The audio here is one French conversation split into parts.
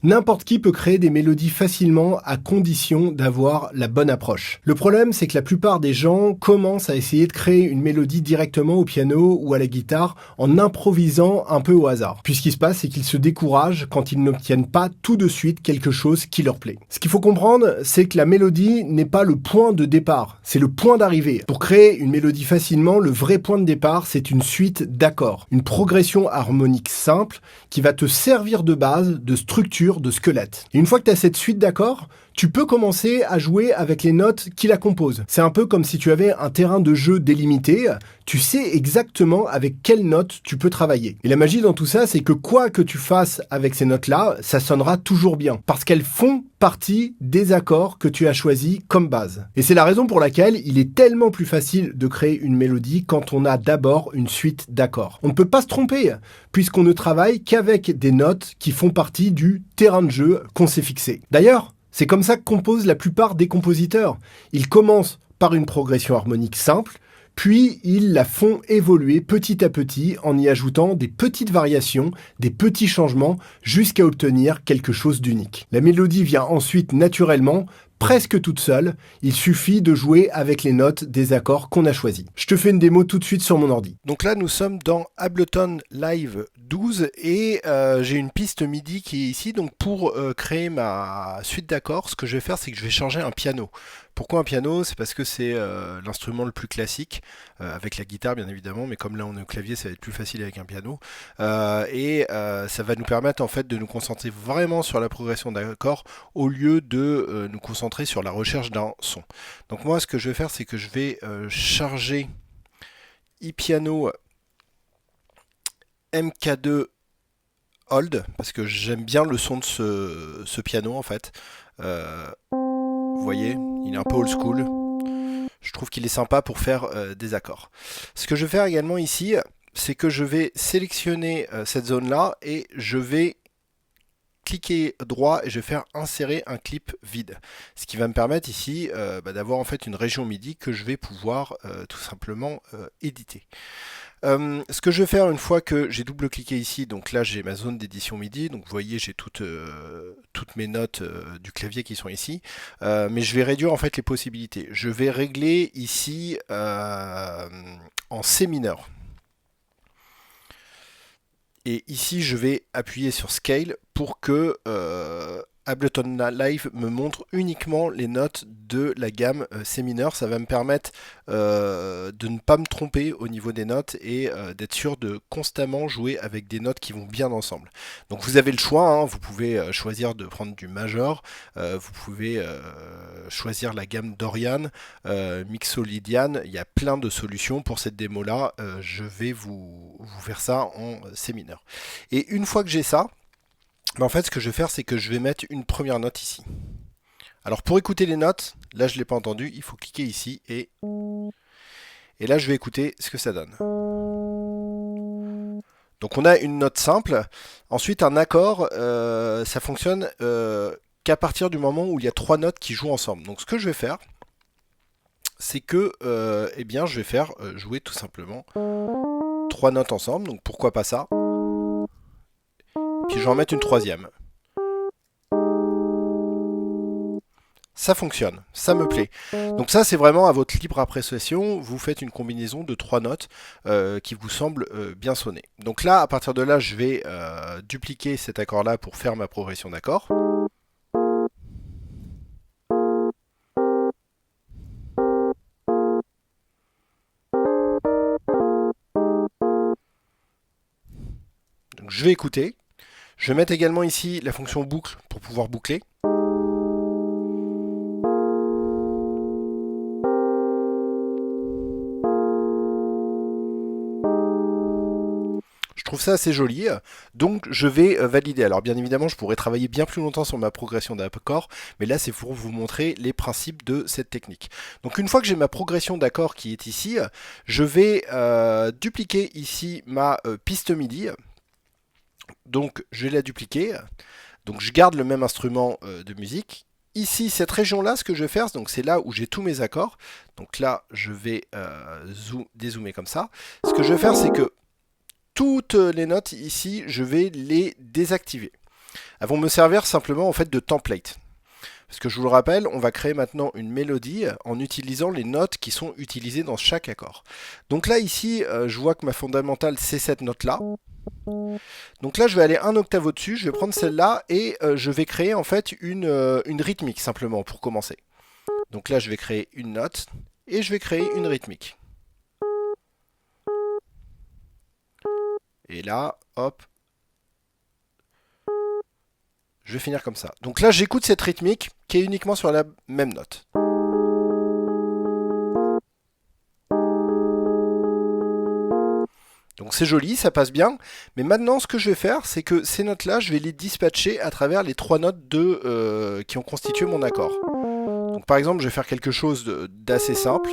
N'importe qui peut créer des mélodies facilement à condition d'avoir la bonne approche. Le problème, c'est que la plupart des gens commencent à essayer de créer une mélodie directement au piano ou à la guitare en improvisant un peu au hasard. Puis ce qui se passe, c'est qu'ils se découragent quand ils n'obtiennent pas tout de suite quelque chose qui leur plaît. Ce qu'il faut comprendre, c'est que la mélodie n'est pas le point de départ, c'est le point d'arrivée. Pour créer une mélodie facilement, le vrai point de départ, c'est une suite d'accords, une progression harmonique simple qui va te servir de base, de structure, de squelette. Et une fois que tu as cette suite d'accords, tu peux commencer à jouer avec les notes qui la composent. C'est un peu comme si tu avais un terrain de jeu délimité, tu sais exactement avec quelles notes tu peux travailler. Et la magie dans tout ça, c'est que quoi que tu fasses avec ces notes-là, ça sonnera toujours bien, parce qu'elles font partie des accords que tu as choisis comme base. Et c'est la raison pour laquelle il est tellement plus facile de créer une mélodie quand on a d'abord une suite d'accords. On ne peut pas se tromper, puisqu'on ne travaille qu'avec des notes qui font partie du terrain de jeu qu'on s'est fixé. D'ailleurs, c'est comme ça que composent la plupart des compositeurs. Ils commencent par une progression harmonique simple, puis ils la font évoluer petit à petit en y ajoutant des petites variations, des petits changements, jusqu'à obtenir quelque chose d'unique. La mélodie vient ensuite naturellement, presque toute seule, il suffit de jouer avec les notes des accords qu'on a choisis. Je te fais une démo tout de suite sur mon ordi. Donc là, nous sommes dans Ableton Live 12 et j'ai une piste MIDI qui est ici. Donc pour créer ma suite d'accords, ce que je vais faire, c'est que je vais charger un piano. Pourquoi un piano? C'est parce que c'est l'instrument le plus classique, avec la guitare bien évidemment, mais comme là on est au clavier, ça va être plus facile avec un piano. Ça va nous permettre en fait de nous concentrer vraiment sur la progression d'accords au lieu de nous concentrer sur la recherche d'un son. Donc moi, ce que je vais faire, c'est que je vais charger iPiano MK2 Hold, parce que j'aime bien le son de ce piano en fait. Vous voyez, il est un peu old school. Je trouve qu'il est sympa pour faire des accords. Ce que je vais faire également ici, c'est que je vais sélectionner cette zone-là et je vais cliquer droit et je vais faire insérer un clip vide. Ce qui va me permettre ici d'avoir en fait une région MIDI que je vais pouvoir tout simplement éditer. Ce que je vais faire une fois que j'ai double-cliqué ici, donc là j'ai ma zone d'édition MIDI, donc vous voyez j'ai toutes mes notes du clavier qui sont ici, mais je vais réduire en fait les possibilités. Je vais régler ici en C mineur. Et ici je vais appuyer sur Scale pour que Ableton Live me montre uniquement les notes de la gamme C mineur. Ça va me permettre de ne pas me tromper au niveau des notes et d'être sûr de constamment jouer avec des notes qui vont bien ensemble. Donc vous avez le choix, hein, vous pouvez choisir de prendre du major, vous pouvez choisir la gamme Dorian, Mixolydian, il y a plein de solutions pour cette démo là, je vais vous faire ça en C mineur. Et une fois que j'ai ça, en fait, ce que je vais faire, c'est que je vais mettre une première note ici. Alors, pour écouter les notes, là, je ne l'ai pas entendu, il faut cliquer ici et là, je vais écouter ce que ça donne. Donc, on a une note simple. Ensuite, un accord, ça fonctionne qu'à partir du moment où il y a trois notes qui jouent ensemble. Donc, ce que je vais faire, c'est que eh bien, je vais faire jouer tout simplement trois notes ensemble. Donc, pourquoi pas ça? Puis je vais en mettre une troisième. Ça fonctionne, ça me plaît. Donc ça, c'est vraiment à votre libre appréciation. Vous faites une combinaison de trois notes qui vous semblent bien sonner. Donc là, à partir de là, je vais dupliquer cet accord-là pour faire ma progression d'accords. Donc je vais écouter. Je vais mettre également ici la fonction boucle pour pouvoir boucler. Je trouve ça assez joli, donc je vais valider. Alors bien évidemment, je pourrais travailler bien plus longtemps sur ma progression d'accords, mais là c'est pour vous montrer les principes de cette technique. Donc une fois que j'ai ma progression d'accords qui est ici, je vais dupliquer ici ma piste MIDI. Donc je vais la dupliquer. Donc je garde le même instrument de musique. Ici, cette région-là, ce que je vais faire, c'est là où j'ai tous mes accords. Donc là, je vais dézoomer comme ça. Ce que je vais faire, c'est que toutes les notes ici, je vais les désactiver. elles vont me servir simplement en fait de template. Parce que je vous le rappelle, on va créer maintenant une mélodie en utilisant les notes qui sont utilisées dans chaque accord. Donc là ici, je vois que ma fondamentale c'est cette note-là. Donc là je vais aller un octave au-dessus, je vais prendre celle-là et je vais créer en fait une rythmique simplement pour commencer. Donc là je vais créer une note et je vais créer une rythmique. Et là, hop, je vais finir comme ça. Donc là, j'écoute cette rythmique qui est uniquement sur la même note. Donc c'est joli, ça passe bien. Mais maintenant, ce que je vais faire, c'est que ces notes-là, je vais les dispatcher à travers les 3 notes qui ont constitué mon accord. Donc par exemple, je vais faire quelque chose d'assez simple.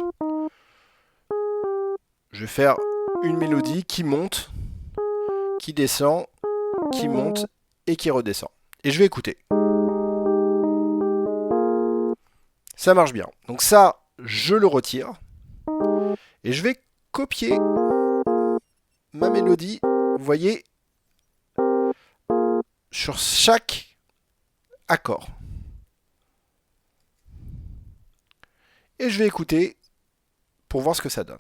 Je vais faire une mélodie qui monte, qui descend, qui monte et qui redescend. Et je vais écouter. Ça marche bien. Donc ça, je le retire. Et je vais copier ma mélodie, vous voyez, sur chaque accord. Et je vais écouter pour voir ce que ça donne.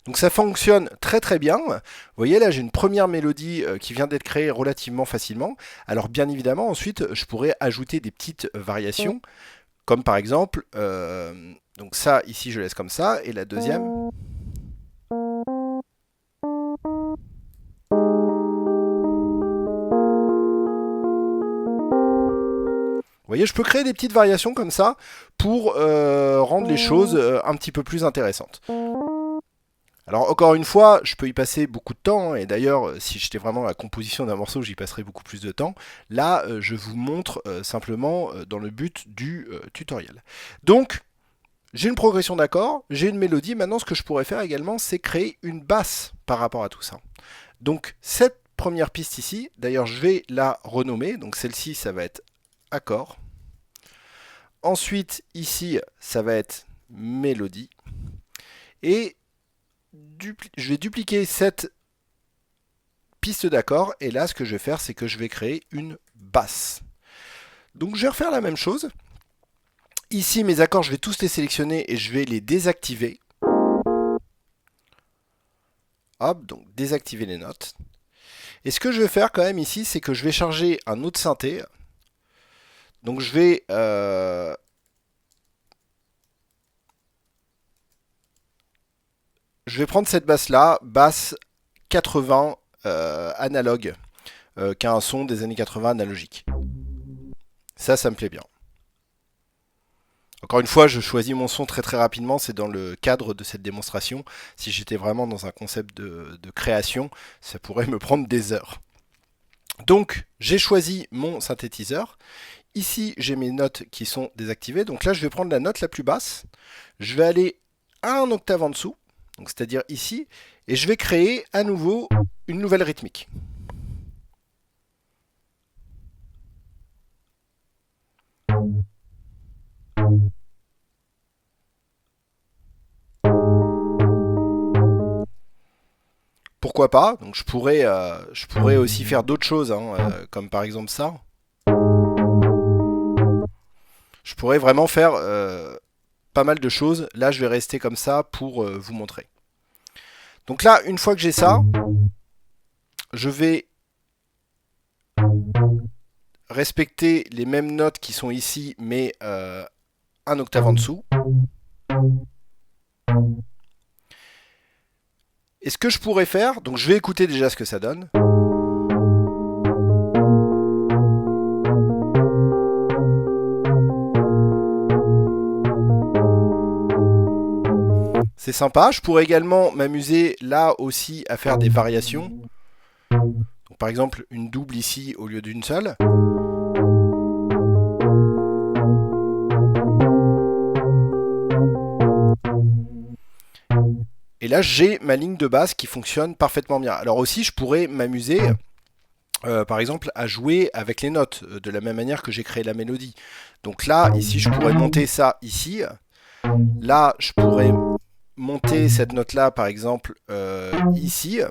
Donc ça fonctionne très très bien. Vous voyez là j'ai une première mélodie qui vient d'être créée relativement facilement. Alors bien évidemment ensuite je pourrais ajouter des petites variations. Comme par exemple, donc ça ici je laisse comme ça. Et la deuxième. Vous voyez, je peux créer des petites variations comme ça pour rendre les choses un petit peu plus intéressantes. Alors encore une fois, je peux y passer beaucoup de temps, et d'ailleurs, si j'étais vraiment à la composition d'un morceau, j'y passerais beaucoup plus de temps. Là, je vous montre simplement dans le but du tutoriel. Donc, j'ai une progression d'accords, j'ai une mélodie. Maintenant, ce que je pourrais faire également, c'est créer une basse par rapport à tout ça. Donc, cette première piste ici, d'ailleurs, je vais la renommer. Donc, celle-ci, ça va être accord. Ensuite, ici, ça va être mélodie. Et je vais dupliquer cette piste d'accord. Et là, ce que je vais faire, c'est que je vais créer une basse. Donc, je vais refaire la même chose. Ici, mes accords, je vais tous les sélectionner et je vais les désactiver. Hop, donc désactiver les notes. Et ce que je vais faire quand même ici, c'est que je vais charger un autre synthé. Donc je vais prendre cette basse-là, basse 80 analogue, qui a un son des années 80 analogique. Ça me plaît bien. Encore une fois, je choisis mon son très très rapidement, c'est dans le cadre de cette démonstration. Si j'étais vraiment dans un concept de création, ça pourrait me prendre des heures. Donc, j'ai choisi mon synthétiseur. Ici, j'ai mes notes qui sont désactivées. Donc là, je vais prendre la note la plus basse. Je vais aller un octave en dessous, donc c'est-à-dire ici, et je vais créer à nouveau une nouvelle rythmique. Pourquoi pas? Donc je pourrais aussi faire d'autres choses, comme par exemple ça. Je pourrais vraiment faire pas mal de choses. Là, je vais rester comme ça pour vous montrer. Donc là, une fois que j'ai ça, je vais respecter les mêmes notes qui sont ici, mais un octave en dessous. Et ce que je pourrais faire, donc je vais écouter déjà ce que ça donne. C'est sympa. Je pourrais également m'amuser là aussi à faire des variations. Donc, par exemple, une double ici au lieu d'une seule. Et là, j'ai ma ligne de basse qui fonctionne parfaitement bien. Alors aussi, je pourrais m'amuser par exemple, à jouer avec les notes, de la même manière que j'ai créé la mélodie. Donc là, ici, je pourrais monter ça ici. Là, je pourrais monter cette note-là, par exemple, ici.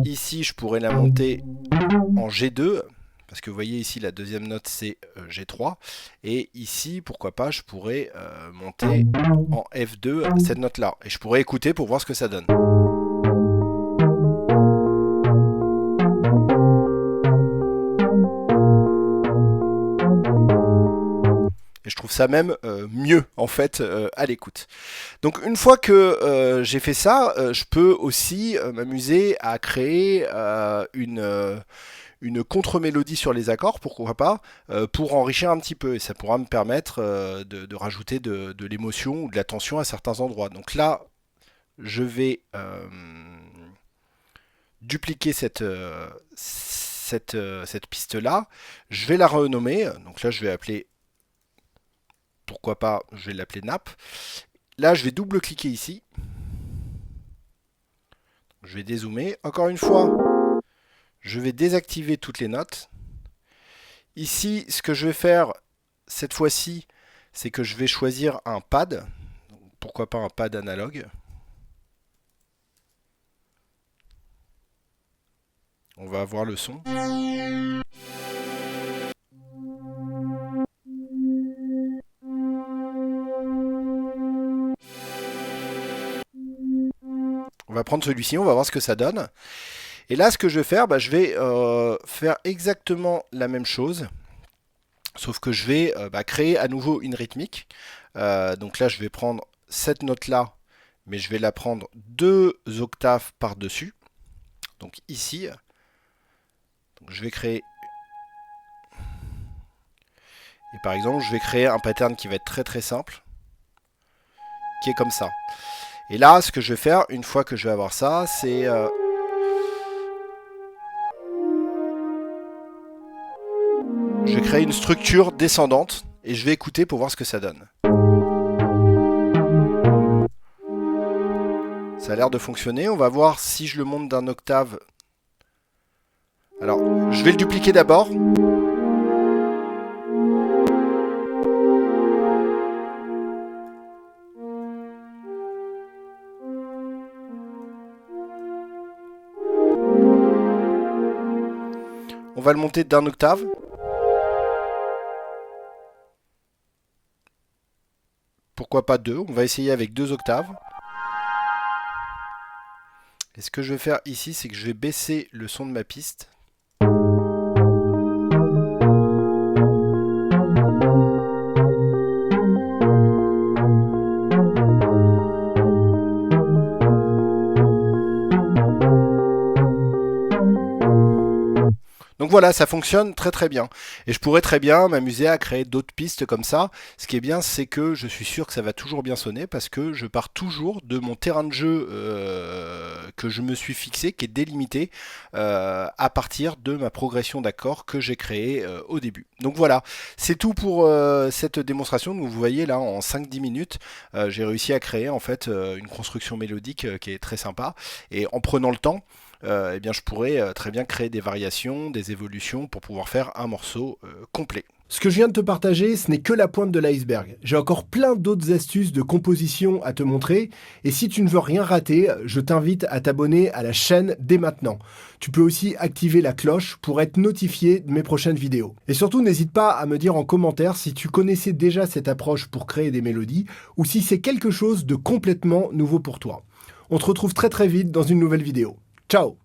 Ici, je pourrais la monter en G2, parce que vous voyez ici, la deuxième note, c'est G3. Et ici, pourquoi pas, je pourrais monter en F2 cette note-là. Et je pourrais écouter pour voir ce que ça donne. Et je trouve ça même mieux, en fait, à l'écoute. Donc, une fois que j'ai fait ça, je peux aussi m'amuser à créer une contre-mélodie sur les accords, pourquoi pas, pour enrichir un petit peu. Et ça pourra me permettre de rajouter de l'émotion ou de la tension à certains endroits. Donc là, je vais dupliquer cette piste-là. Je vais la renommer. Donc là, je vais appeler... Pourquoi pas, je vais l'appeler nappe. Là, je vais double-cliquer ici. Je vais dézoomer. Encore une fois, je vais désactiver toutes les notes. Ici, ce que je vais faire cette fois-ci, c'est que je vais choisir un pad. Pourquoi pas un pad analogue. On va avoir le son. On va prendre celui-ci, on va voir ce que ça donne. Et là, ce que je vais faire, je vais faire exactement la même chose. Sauf que je vais créer à nouveau une rythmique. Donc là, je vais prendre cette note-là, mais je vais la prendre 2 octaves par-dessus. Donc ici, donc je vais créer... Et par exemple, je vais créer un pattern qui va être très très simple, qui est comme ça. Et là, ce que je vais faire, une fois que je vais avoir ça, c'est... je vais créer une structure descendante et je vais écouter pour voir ce que ça donne. Ça a l'air de fonctionner. On va voir si je le monte d'un octave. Alors, je vais le dupliquer d'abord. On va le monter d'un octave. Pourquoi pas 2? On va essayer avec 2 octaves. Et ce que je vais faire ici, c'est que je vais baisser le son de ma piste. Donc voilà, ça fonctionne très très bien. Et je pourrais très bien m'amuser à créer d'autres pistes comme ça. Ce qui est bien, c'est que je suis sûr que ça va toujours bien sonner parce que je pars toujours de mon terrain de jeu que je me suis fixé, qui est délimité à partir de ma progression d'accords que j'ai créé au début. Donc voilà, c'est tout pour cette démonstration. Donc vous voyez là, en 5-10 minutes, j'ai réussi à créer en fait une construction mélodique qui est très sympa. Et en prenant le temps, eh bien, je pourrais très bien créer des variations, des évolutions pour pouvoir faire un morceau complet. Ce que je viens de te partager, ce n'est que la pointe de l'iceberg. J'ai encore plein d'autres astuces de composition à te montrer. Et si tu ne veux rien rater, je t'invite à t'abonner à la chaîne dès maintenant. Tu peux aussi activer la cloche pour être notifié de mes prochaines vidéos. Et surtout, n'hésite pas à me dire en commentaire si tu connaissais déjà cette approche pour créer des mélodies ou si c'est quelque chose de complètement nouveau pour toi. On se retrouve très très vite dans une nouvelle vidéo. Ciao!